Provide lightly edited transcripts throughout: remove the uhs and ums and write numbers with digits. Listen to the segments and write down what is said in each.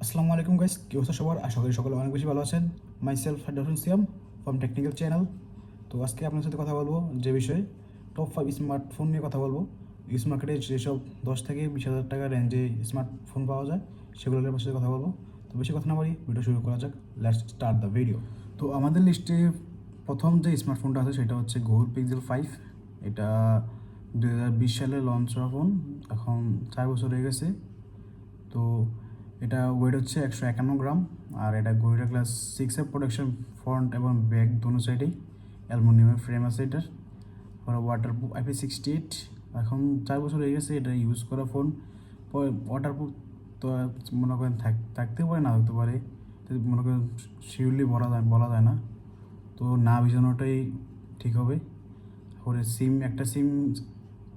আসসালামু আলাইকুম গাইস, কি অবস্থা সবার? আশা করি সকলে অনেক বেশি ভালো আছেন। Myself Haidarul Siam from technical channel. তো আজকে আপনার সাথে কথা বলবো যে বিষয়ে টপ 5 স্মার্টফোন নিয়ে কথা বলবো। ইউস মার্কেটে যেসব 10 থেকে 20,000 টাকা রেঞ্জে স্মার্টফোন পাওয়া যায় সেগুলোর সাথে কথা বলবো। তো বেশি কথা না বলি, ভিডিও শুরু করা যাক। Let's start the video. তো আমাদের লিস্টে প্রথম যে স্মার্টফোনটা আছে সেটা হচ্ছে গুগল পিক্সেল 5। এটা 2020 সালে লঞ্চ হওয়া ফোন, এখন 4 বছর হয়ে গেছে। তো এটা ওয়েট হচ্ছে 151 গ্রাম, আর এটা গরিলা গ্লাস 6-এর প্রোটেকশন, ফ্রন্ট এবং ব্যাক দোনো সাইডেই অ্যালুমিনিয়ামের ফ্রেম আছে এটার। Waterproof IP68। এখন 4 বছর হয়ে গেছে এটা ইউজ করা ফোন। ওয়াটারপ্রুফ তো মনে করেন থাকতে পারে, না হতে পারে, মনে করেন শিওরলি বলা যায় না। তো না ভিজানোটাই ঠিক হবে। পরে একটা সিম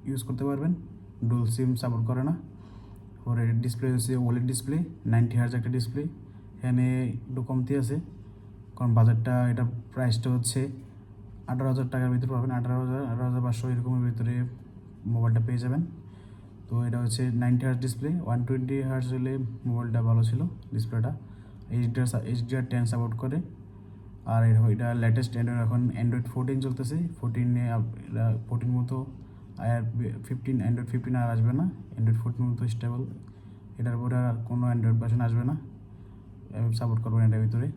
ইউজ করতে পারবেন, ডুয়াল সিম সাপোর্ট করে না। পরে ডিসপ্লে হচ্ছে ওলেড ডিসপ্লে, 90 হার্জ একটা ডিসপ্লে। এখানে একটু কমতি আছে, কারণ বাজারটা, এটা প্রাইসটা হচ্ছে 18,000 টাকার ভিতরে পাবেন। 18,500 এরকমের ভিতরে মোবাইলটা পেয়ে যাবেন। তো এটা হচ্ছে 90 হার্জ ডিসপ্লে, 120 হার্জ হলে মোবাইলটা ভালো ছিল ডিসপ্লেটা। HDR10 সাপোর্ট করে। আর এটা লেটেস্ট অ্যান্ড্রয়েড, এখন অ্যান্ড্রয়েড 14 চলতেছে। 14 মতো আর 15, অ্যান্ড্রয়েড 15 আর আসবে না। অ্যান্ড্রয়েড 14 মতো স্টেবল, এটার পরে আর কোনো অ্যান্ড্রয়েড ভার্সন আসবে না, সাপোর্ট করবেন এটার ভিতরে।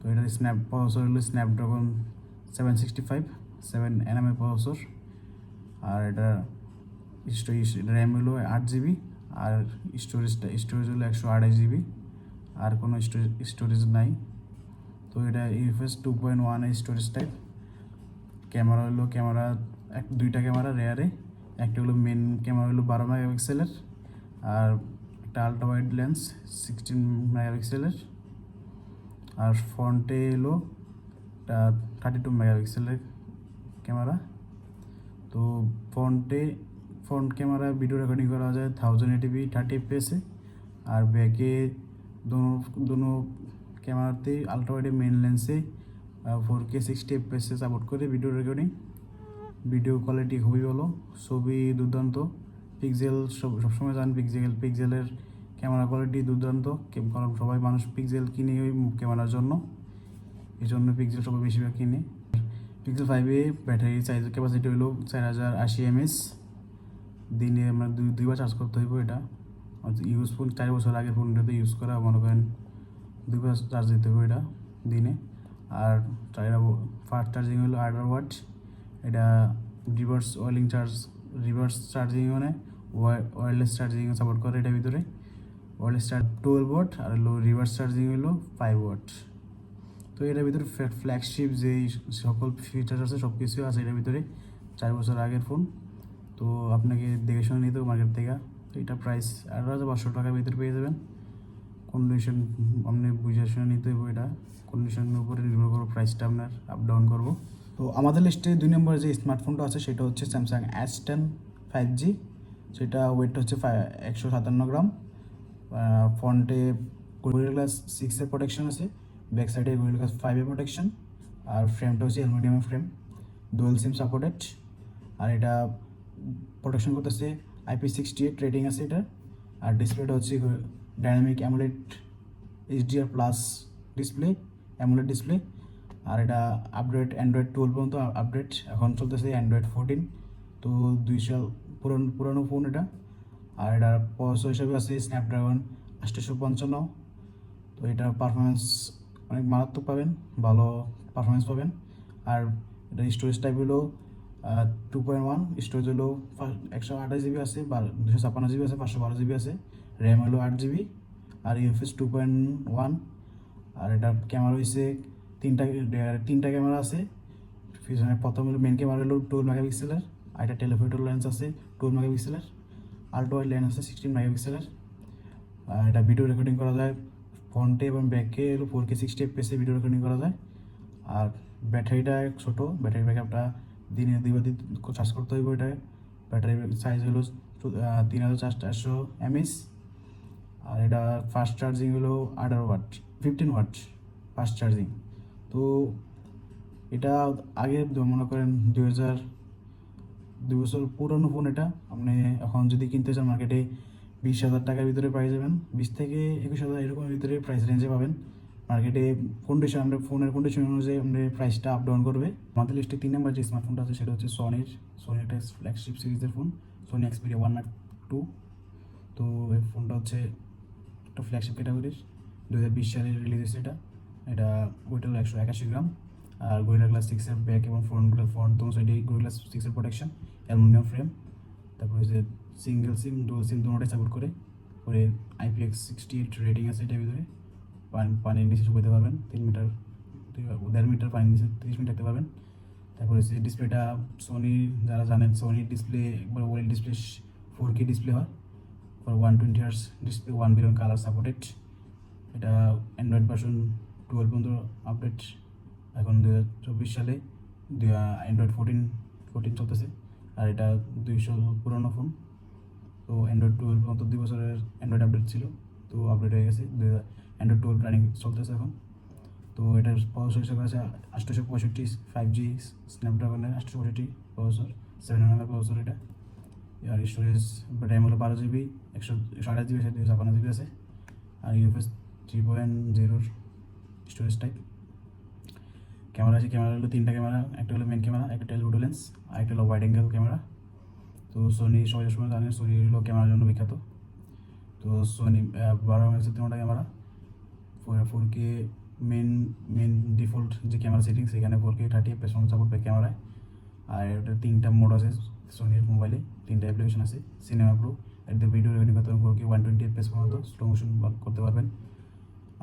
তো এটার প্রসেসর হলো স্ন্যাপড্রাগন 765, 7nm প্রসেসর। আর এটা র্যাম হলো 8 GB, আর স্টোরেজ হলো 128 GB, আর কোনো স্টোরেজ নাই। তো এটা UFS 2.1 স্টোরেজ টাইপ। ক্যামেরা দুইটা ক্যামেরা রেয়ারে, একটা হলো মেন ক্যামেরা হলো 12 মেগাপিক্সেলের, আর একটা আলট্রা ওয়াইড লেন্স 16 মেগাপিক্সেলের। আর ফ্রন্টে এলো 32 মেগাপিক্সেলের ক্যামেরা। তো ফ্রন্ট ক্যামেরা ভিডিও রেকর্ডিং করা যায় 1080p 30fps-এ। আর ব্যাকে দোনো ক্যামেরাতেই আলট্রা ওয়াইডে মেন লেন্সে 4K 60fps-এ সাপোর্ট করে ভিডিও রেকর্ডিং। ভিডিও কোয়ালিটি খুবই ভালো, ছবি দুর্দান্ত। পিক্সেল সবসময় জানেন পিক্সেলের ক্যামেরা কোয়ালিটি দুর্দান্ত, কারণ সবাই মানুষ পিক্সেল কিনে ওই ক্যামেরার জন্য, এই জন্য পিক্সেল সবাই বেশিরভাগ কিনে। পিক্সেল 5-এ ব্যাটারি চার্জ ক্যাপাসিটি হলো 4080 mAh। দিনে আমরা দুইবার চার্জ করতে হইব। এটা ফোন 4 বছর আগের ফোনটাতে ইউজ করা, মনে করেন 2বার চার্জ দিতে হবে এটা দিনে। আর ফাস্ট চার্জিং হলো 18 ওয়াট। এটা রিভার্স চার্জিং মানে ওয়্যারলেস চার্জিং সাপোর্ট করে এটার ভিতরে। 12 ওয়াট, আর হলো রিভার্স চার্জিং হলো 5 ওয়াট। তো এটার ভিতরে ফ্ল্যাগশিপ যেই সকল ফিচার আছে সব কিছু আছে এটার ভিতরে। 4 বছর আগের ফোন, তো আপনাকে দেখে শুনে নিতে হবে মার্কেট থেকে। তো এটা প্রাইস 18,500 টাকার ভিতরে পেয়ে যাবেন। কন্ডিশন আপনি বুঝে শুনে নিতে হবে, এটা কন্ডিশনের উপরে নির্ভর করে প্রাইসটা আপনার আপ ডাউন করবো। তো আমাদের লিস্টে 2 নম্বরে যে স্মার্টফোনটা আছে সেটা হচ্ছে স্যামসাং S10 5G। সেটা ওয়েটটা হচ্ছে 157 গ্রাম। ফ্রন্টে গরিলা গ্লাস 6-এর প্রোটেকশন আছে, ব্যাক সাইডে গরিলা গ্লাস 5-এর প্রোটেকশন। আর ফ্রেমটা হচ্ছে অ্যালুমিনিয়ামের ফ্রেম, ডুয়াল সিম সাপোর্টেড। আর এটা প্রোটেকশন করতেছে IP68 রেটিং আছে এটা। আর ডিসপ্লেটা হচ্ছে dynamic AMOLED HDR+ display, AMOLED display. আর এটা অ্যান্ড্রয়েড 12 পর্যন্ত আপডেট, এখন চলতেছে অ্যান্ড্রয়েড 14। তো 2 সাল পুরানো ফোন এটা। আর এটার প্রসেসর হিসাবে আছে স্ন্যাপড্রাগন 855। তো এটার পারফরমেন্স অনেক মারাত্মক পাবেন, ভালো পারফরমেন্স পাবেন। আর এটার স্টোরেজ টাইপ হলো 2.1, স্টোরেজ হলো 128 GB আছে, 256 GB আছে, 512 GB আছে। র্যাম হলো 8 GB, আর UFS 2.1। আর এটা ক্যামেরা হয়েছে তিনটা ক্যামেরা আছে। প্রথম হলো মেন ক্যামেরা হলো 12 মেগাপিক্সেলের, আর এটা টেলিফোটো লেন্স আছে 12 মেগাপিক্সেলের, আলট্রা ওয়াইড লেন্স আছে 16 মেগাপিক্সেলের। এটা ভিডিও রেকর্ডিং করা যায় ফ্রন্টে এবং ব্যাকে হলো 4K 60fps-এ ভিডিও রেকর্ডিং করা যায়। আর ব্যাটারিটা ছোটো, ব্যাটারি ব্যাকআপটা দিনে 2বার চার্জ করতে হইব। এটা ব্যাটারি সাইজ হলো 3400 mAh। আর এটা ফাস্ট চার্জিং হলো 18 ওয়াট, 15 ওয়াট ফাস্ট চার্জিং। তো এটা আগে মনে করেন 2 বছর পুরনো ফোন। এটা আপনি এখন যদি কিনতে চান মার্কেটে 20,000 টাকার ভিতরে পেয়ে যাবেন, 20 থেকে 21,000 এরকমের ভিতরে প্রাইস রেঞ্জে পাবেন। মার্কেটে কন্ডিশন, আমরা ফোনের কন্ডিশন অনুযায়ী আমাদের প্রাইসটা আপ ডাউন করবে। আমাদের লিস্টে 3 নম্বর যে স্মার্টফোনটা আছে সেটা হচ্ছে সোনির একটা ফ্ল্যাগশিপ সিরিজের ফোন, সোনি এক্সপিরিয়া 1 Mark 2। তো এই ফোনটা হচ্ছে একটা ফ্ল্যাগশিপ ক্যাটাগরির, 2020 সালে রিলিজ হয়েছে। এটা ওয়েট হলো 181 গ্রাম, আর গরিলা গ্লাস 6-এর ব্যাক এবং ফ্রন্ট দোনো সাইডে গরিলা 6-এর প্রোটেকশন, অ্যালুমিনিয়াম ফ্রেম। তারপরে হচ্ছে সিঙ্গেল সিম, ডুয়াল সিম দুটোটাই সাপোর্ট করে। পরে IPX68 রেটিং আছে এটার ভিতরে। পানির নিচে শুকাতে পারবেন 3 মিটার, 1.5 মিটার পানির নিচে 30 মিনিট রাখতে পারবেন। তারপরে হচ্ছে ডিসপ্লেটা সোনি, যারা জানেন সোনির ডিসপ্লে একবার ওয়েল ডিসপ্লে 4K ডিসপ্লে হয়, for 120 Hz display, 1 billion colour supported. এটা অ্যান্ড্রয়েড ভার্সন 12 পর্যন্ত আপডেট। এখন 2024 সালে অ্যান্ড্রয়েড 14 চলতেছে, আর এটা 200 পুরোনো ফোন। তো অ্যান্ড্রয়েড 12 পর্যন্ত 2 বছরের অ্যান্ড্রয়েড আপডেট ছিল, তো আপডেট হয়ে গেছে, অ্যান্ড্রয়েড 12 রানিং চলতেছে এখন। তো এটার প্রসেসর হিসেবে আছে 865 5G স্ন্যাপড্রাগনের 865 প্রসেসর, 7 nm প্রসেসর এটা। আর স্টোরেজ র্যাম হলো 12 GB, 128 GB আছে, 256 GB আছে। আর UFS 3.0 স্টোরেজ টাইপ। ক্যামেরা আছে, ক্যামেরা হলো 3টা ক্যামেরা, একটা হলো মেন ক্যামেরা, একটা টেলিফোটো লেন্স, আর একটা হলো ওয়াইড অ্যাঙ্গেল ক্যামেরা। তো সোনি সবাই সময় জানেন সোনি হলো ক্যামেরার জন্য বিখ্যাত। তো সোনি 12 মেগাপিক্সেল 3টা ক্যামেরা, 4K মেন ডিফল্ট যে ক্যামেরা সেটিংস, সেখানে 4K 30 FPS সাপোর্ট পায় ক্যামেরায়। আর এটা 3টা মোড আছে সোনির মোবাইলে, 3টা অ্যাপ্লিকেশন আছে। সিনেমা প্রো, এতে ভিডিও রেকর্ডিং করতে পারবেন 4K 120 FPS পর্যন্ত স্লো মোশন করতে পারবেন।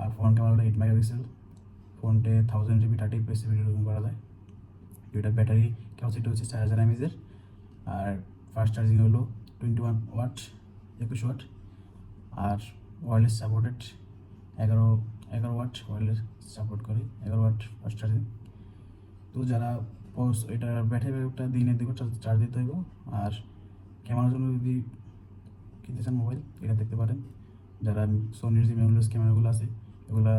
আর ফ্রন্ট ক্যামেরা হলো 8 মেগাপিক্সেল, ফোনটে 1000 GB 30 FPS ভিডিও রেকর্ডিং করা যায়। দুইটা ব্যাটারি ক্যাপাসিটি হচ্ছে 4000 mAh। আর ফাস্ট চার্জিং হলো 21 ওয়াট, 21 ওয়াট। আর wireless supported 11 watt wireless support করে, 11 ওয়াট ফাস্ট চার্জিং। তো যারা এটার ব্যাটারি ব্যাকআপটা দিনের দিকে চার্জ দিতে হইব। আর ক্যামেরার জন্য যদি কিনতে চান মোবাইল, এটা দেখতে পারেন। যারা সোনির যে মেমোরিয়াস ক্যামেরাগুলো আছে এগুলো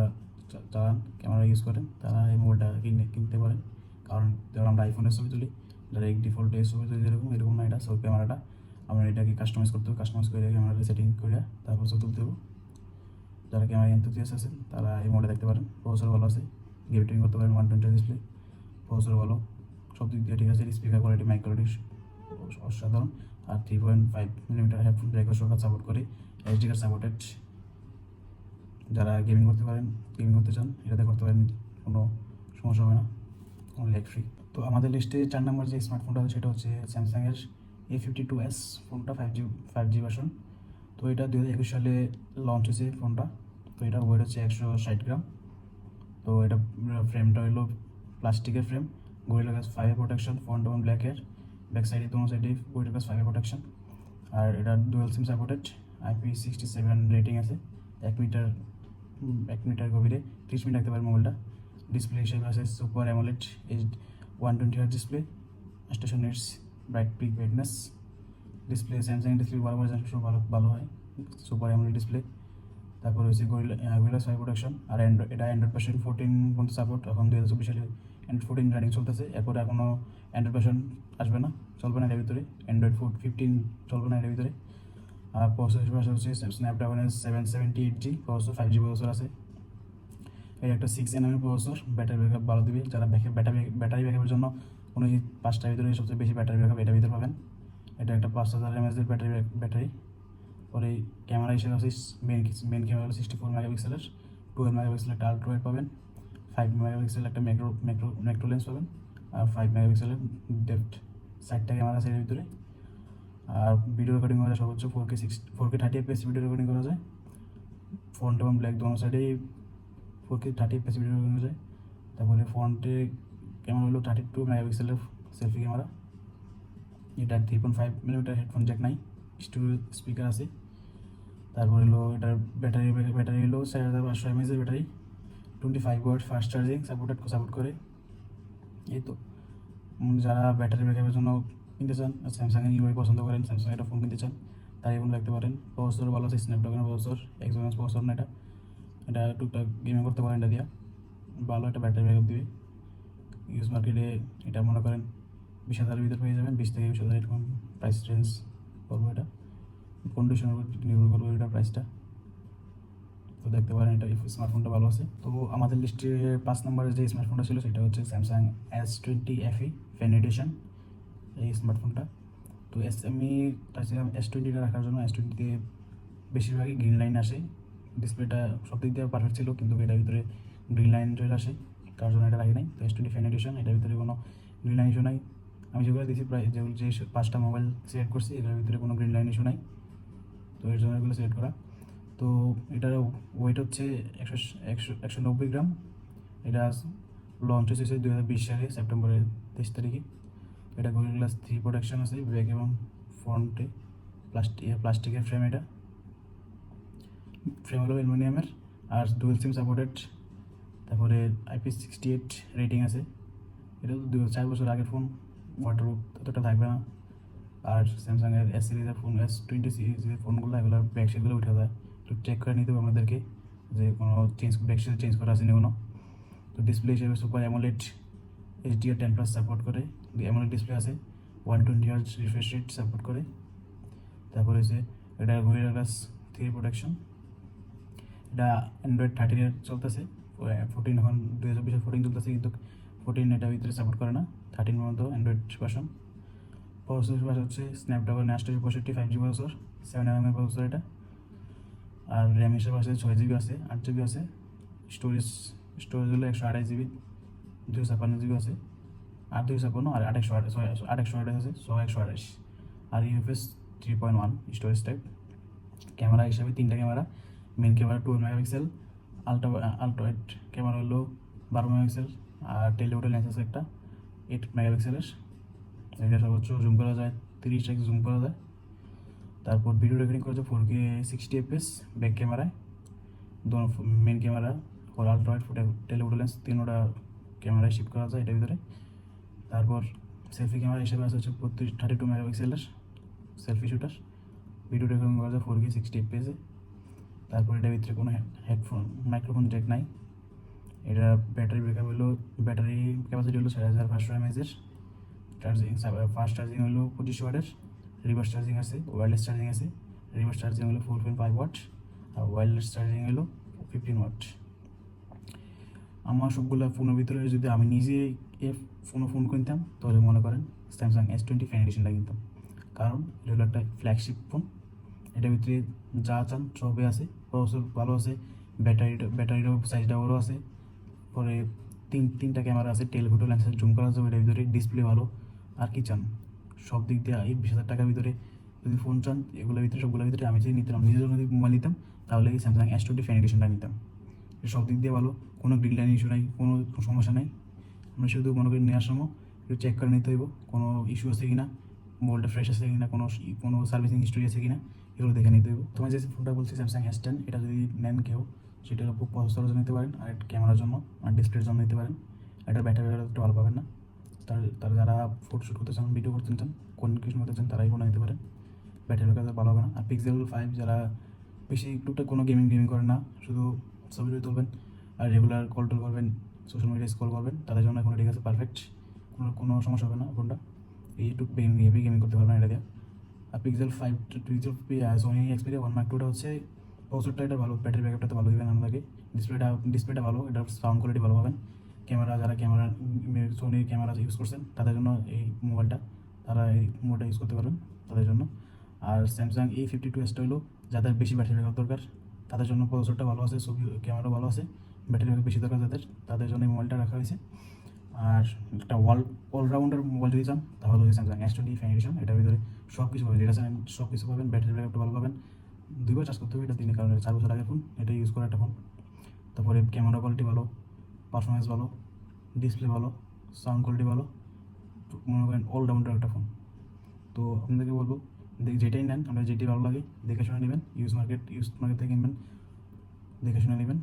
চালান, ক্যামেরা ইউজ করেন, তারা এই মোবাইলটা কিনতে পারেন। কারণ যারা আমরা আইফোনের ছবি তুলি, যারা এই ডিফল্টে ছবি তুলি এরকম না, এটা সব ক্যামেরাটা আমরা এটাকে কাস্টমাইজ করতে হবে, কাস্টমাইজ করে ক্যামেরাটা সেটিং করে তারপর ছবি তুলতে হবে। যারা ক্যামেরা এনথুজিয়াস্ট আছেন তারা এই মোবাইলটা দেখতে পারেন। প্রসেসর ভালো আছে, গেমিং করতে পারেন, 120 ডিসপ্লে, প্রসেসর ভালো, সব দিক দিয়ে ঠিক আছে। স্পিকার কোয়ালিটি, মাইক কোয়ালিটি অসাধারণ। আর 3.5mm হেডফোন জ্যাকের সরকার সাপোর্ট করে, SD কার্ড সাপোর্টেড। যারা গেমিং করতে চান এটাতে করতে পারেন, কোনো সমস্যা হবে না, কোনো ল্যাগ ফ্রি। তো আমাদের লিস্টে 4 নম্বর যে স্মার্টফোনটা আছে সেটা হচ্ছে স্যামসাংয়ের A52s ফোনটা, 5G ভার্সন। তো এটা 2021 সালে লঞ্চ হয়েছে ফোনটা। তো এটা ওয়েট হচ্ছে 160 গ্রাম। তো এটা ফ্রেমটা হলো প্লাস্টিকের frame, gorilla glass 5 protection, front এবং ব্ল্যাকের, ব্যাক সাইডে দোনো সাইডে গরিলা গ্লাস 5 প্রোটেকশন। আর এটা dual SIM supported, IP67 rating আছে, 1 মিটার গভীরে 30 মিনিট রাখতে পারে মোবাইলটা। ডিসপ্লে হিসেবে আছে super AMOLED 120 Hz display, 88 nits bright pick brightness display. Samsung display বরাবর ভালো হয়, সুপার অ্যামোলেড ডিসপ্লে। তারপর হচ্ছে গরিলা 5 প্রোটেকশন। আর এটা অ্যান্ড্রয়েড ভার্সন 14 পর্যন্ত সাপোর্ট। এখন 2024 সালে অ্যান্ড্রয়েড 14 রানিং চলতেছে। এরপরে এখনও অ্যান্ড্রয়েড ভার্সন আসবে না, চলবে না এর ভিতরে, অ্যান্ড্রয়েড 15 চলবে না এর ভিতরে। আর প্রসেসর হচ্ছে স্ন্যাপড্রাগনের 778G প্রসেসর, 5G প্রসেসর আছে। এর একটা 6nm প্রসেসর, ব্যাটারি ব্যাকআপ ভালো দিবে। যারা ব্যাটারি ব্যাকআপের জন্য কোনো 5টার ভিতরে সবচেয়ে বেশি ব্যাটারি ব্যাকআপ এটার ভিতরে পাবেন। এটা একটা 5000 mAh ব্যাটারি। পরে ক্যামেরা হিসেবে আছে মেন ক্যামেরা হলো 64 মেগাপিক্সেলের, 12 মেগাপিক্সেলের একটা আল্ট্রা ওয়াইড পাবেন, 5 মেগাপিক্সেলের একটা ম্যাক্রো লেন্স পাবেন, আর 5 মেগাপিক্সেলের ডেপথ। 4টা ক্যামেরা আছে এর ভিতরে। আর ভিডিও রেকর্ডিং করা যায় সর্বোচ্চ 4K 30 FPS ভিডিও রেকর্ডিং করা যায়। ফ্রন্ট এবং ব্যাক দোনো সাইডেই 4K 30 FPS ভিডিও রেকর্ডিং করা যায়। তারপরে ফ্রন্টে ক্যামেরা হলো 32 মেগাপিক্সেলের সেলফি ক্যামেরা। এটা 3.5mm হেডফোন জ্যাক নাই, স্টুডিও স্পিকার আছে। তারপর হলো এটার ব্যাটারি হলো 4500 mAh battery, 25 watt fast charging support করে। এই তো যারা ব্যাটারি ব্যাকআপের জন্য কিনতে চান, স্যামসাংয়ের ইউআই পছন্দ করেন, স্যামসাং একটা ফোন কিনতে চান, তাই এখন রাখতে পারেন। প্রসেসর ভালো আছে, স্ন্যাপড্রাগনের প্রসেসর, এক্সোনোস প্রসেসর না এটা টুকটাক গেমিং করতে পারেন। এটা দিয়া ভালো একটা ব্যাটারি ব্যাকআপ দিবে। ইউজ মার্কেটে এটা মনে করেন 20,000-এর ভিতরে পেয়ে যাবেন, 20 থেকে 20,000 এরকম প্রাইস রেঞ্জ পড়বে এটা। কন্ডিশনের উপর নির্ভর করবে এটা প্রাইসটা। তো দেখতে পারেন এটা স্মার্টফোনটা ভালো আছে। তো আমাদের লিস্টে 5 নম্বরে যে স্মার্টফোনটা ছিল সেটা হচ্ছে Samsung S20 FE fan addition এই স্মার্টফোনটা। তো আমি চাইছিলাম S20টা রাখার জন্য। S20তে বেশিরভাগই গ্রিন লাইন আসে, ডিসপ্লেটা সব দিক দিয়ে পারফেক্ট ছিল, কিন্তু এটার ভিতরে গ্রিন লাইন চলে আসে, তার জন্য এটা রাখি নাই। তো S20 ফ্যান এডিশন, এটার ভিতরে কোনো গ্রিন লাইন ইস্যু নাই। আমি যেগুলো দিয়েছি প্রায় যে 5টা মোবাইল সিলেক্ট করছি এটার ভিতরে কোনো গ্রিন লাইন ইস্যু নাই, তো এর জন্য এগুলো সিলেক্ট করা। তো এটার ওয়েট হচ্ছে 190 গ্রাম। এটা লঞ্চ হয়েছে 2020 সালে সেপ্টেম্বরের 23 তারিখে। এটা Gorilla Glass 3 প্রোটেকশন আছে ব্যাক এবং ফ্রন্টে, প্লাস্টিকের ফ্রেম। এটা ফ্রেম হলো অ্যালুমিনিয়ামের, আর ডুয়েল সিম সাপোর্টেড। তারপরে IP68 রেটিং আছে। এটা তো 4 বছর আগের ফোন, ওয়াটারপ্রুফ এতটা থাকবে না। আর স্যামসাংয়ের S সিরিজের ফোন, S20 সিরিজের ফোনগুলো এগুলোর ব্যাকসাইডগুলো উঠে যায়, একটু চেক করে নিতে হবে আমাদেরকে যে কোনো ব্যাকসাইড চেঞ্জ করা আছে না কোনো। তো ডিসপ্লে হিসেবে সুপার অ্যামোলেড HDR10+ সাপোর্ট করে, অ্যামোলেড ডিসপ্লে আছে, 120 Hz রিফ্রেশ রেট সাপোর্ট করে। তারপরে হচ্ছে এটা Gorilla Glass 3 প্রোটেকশন। এটা অ্যান্ড্রয়েড 13 চলতেছে, 14 এখন 2024 14 চলতেছে, কিন্তু 14 এটার ভিতরে সাপোর্ট করে না। 13 পর্যন্ত অ্যান্ড্রয়েড ভার্সন। প্রসেসর ভাষা হচ্ছে Snapdragon 865 5G processor, 7nm processor এটা। আর র্যাম হিসেবে আছে 6GB আছে, 8GB আছে। স্টোরেজ হলো 128GB, 256GB আছে, আর 256 আর 828 আছে, 128। আর UFS 3.1 স্টোরেজ টাইপ। ক্যামেরা হিসাবে 3টা camera, main camera 12 megapixel, ultrawide camera হলো 12 মেগাপিক্সেল, আর টেলিফোটো লেন্স আছে একটা 8 মেগাপিক্সেলের। এটা সর্বোচ্চ জুম করা যায় 30x জুম করা যায়। তারপর ভিডিও রেকর্ডিং করেছে 4K 60 FPS ব্যাক ক্যামেরায়। মেন ক্যামেরা আর আলট্রাওয়াইড টেলিফোটো লেন্স 3টা ক্যামেরায় শিফট করা যায় এটার ভিতরে। তারপর সেলফি ক্যামেরা হিসেবে আছে হচ্ছে 32 মেগাপিক্সেলের সেলফি শুটার। ভিডিও রেকর্ডিং করা যায় 4K 60 FPS। তারপর এটার ভিতরে কোনো হেডফোন মাইক্রোফোন জ্যাক নাই। এটা ব্যাটারি ব্যাকআপ হলো, ব্যাটারি ক্যাপাসিটি হলো 4500 mAh। চার্জিং ফাস্ট চার্জিং হলো 25 ওয়াটের। রিভার্স চার্জিং আছে, ওয়্যারলেস চার্জিং আছে। রিভার্স চার্জিং হলো 4.5 ওয়াট, আর ওয়্যারলেস চার্জিং হলো 15 ওয়াট। আমার সবগুলো ফোনের ভিতরে যদি আমি নিজে ফোন কিনতাম তাহলে মনে করেন স্যামসাং S20 ফ্যান এডিশনটা কিনতাম, কারণ এটা হলো একটা ফ্ল্যাগশিপ ফোন। এটার ভিতরে যা চান সবই আছে, প্রসেসর ভালো আছে, ব্যাটারিটাও সাইজটা বড়ো আছে। পরে তিনটা ক্যামেরা আছে, টেলিফোটো লেন্সের জুম করা যাবে এটার ভিতরে, ডিসপ্লে ভালো। আর কি চান, সব দিক দিয়ে এই 20,000 টাকার ভিতরে যদি ফোন চান এগুলোর ভিতরে সবগুলোর ভিতরে আমি যদি নিতাম, নিজের জন্য যদি মোবাইল নিতাম তাহলে এই স্যামসাং S20 ফ্যান এডিশনটা নিতাম। সব দিক দিয়ে ভালো, কোনো গ্রিন লাইন ইস্যু নাই, কোনো সমস্যা নাই। আমরা শুধু মনে করি নেওয়ার সময় একটু চেক করে নিতে হইব কোনো ইস্যু আছে কি না, মোবাইলটা ফ্রেশ আছে কি না, কোনো সার্ভিসিং হিস্ট্রি আছে কি না, এগুলো দেখে নিতে হইব। তোমার যে ফোনটা বলছি স্যামসাং S10, এটা যদি নেন কেউ সেটা খুব প্রসেসরের জন্য নিতে পারেন, আর ক্যামেরার জন্য আর ডিসপ্লের জন্য নিতে পারেন। এটার ব্যাটারি ব্যাকআপ একটু ভালো পাবেন না। তারা যারা ফটোশ্যুট করতে চান, ভিডিও করতে চান, কোন কিছু করতে চান তারাই ফোন নিতে পারেন, ব্যাটারি ব্যাকআপ ভালো হবে না। আর Pixel 5 যারা বেশি টুকটাক কোনো গেমিং করেন না, শুধু ছবি তুলবেন আর রেগুলার কল করবেন, সোশ্যাল মিডিয়ায় স্ক্রল করবেন, তাদের জন্য এখন ঠিক আছে, পারফেক্ট, কোনো সমস্যা হবে না ফোনটা। এই একটু হেভি গেমিং করতে পারবেন এটা দিয়ে। আর Pixel 5 Sony Xperia 1 Mark II হচ্ছে প্রসেসরটা এটা ভালো, ব্যাটারি ব্যাকআপটা ভালো দেবেন আপনাকে, ডিসপ্লেটা ভালো, এটার সাউন্ড কোয়ালিটি ভালো পাবেন। যারা সোনির ক্যামেরা ইউজ করছেন তাদের জন্য এই মোবাইলটা, তারা এই মোবাইলটা ইউজ করতে পারবেন তাদের জন্য। আর স্যামসাং A52s হলো যাদের বেশি ব্যাটারি ব্যাকআপ দরকার, তাদের জন্য প্রসেসরটা ভালো আছে, ছবি ক্যামেরা ভালো আছে, ব্যাটারি ব্যাকআপ বেশি দরকার তাদের জন্য এই মোবাইলটা রাখা হয়েছে। আর একটা অলরাউন্ডার মোবাইল যদি চান তাহলে ওই স্যামসাং S20 ফ্যান এডিশন, এটার ভিতরে সব কিছু পাবেন, ডেটা চান সব কিছু পাবেন, ব্যাটারি ব্যাকআপটা ভালো পাবেন। 2বার চার্জ করতে হবে এটা দিনে, কারণ 4 বছর আগের ফোন, এটা ইউজ করা একটা ফোন। তারপরে ক্যামেরা কোয়ালিটি ভালো, পারফরমেন্স ভালো, ডিসপ্লে ভালো, সাউন্ড কোয়ালিটি ভালো, মনে করেন অলরাউন্ডার একটা ফোন। তো আপনাদেরকে বলবো যেটাই নেন, আপনার যেটি ভালো লাগে দেখে শুনে নেবেন, ইউজ মার্কেট থেকে কিনবেন, দেখে শুনে নেবেন।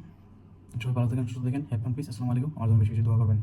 সবাই ভালো থাকেন, সুস্থ থাকেন, হ্যাপি পিস। আসসালামু আলাইকুম। আমার জন্য বেশি বেশি দোয়া করবেন।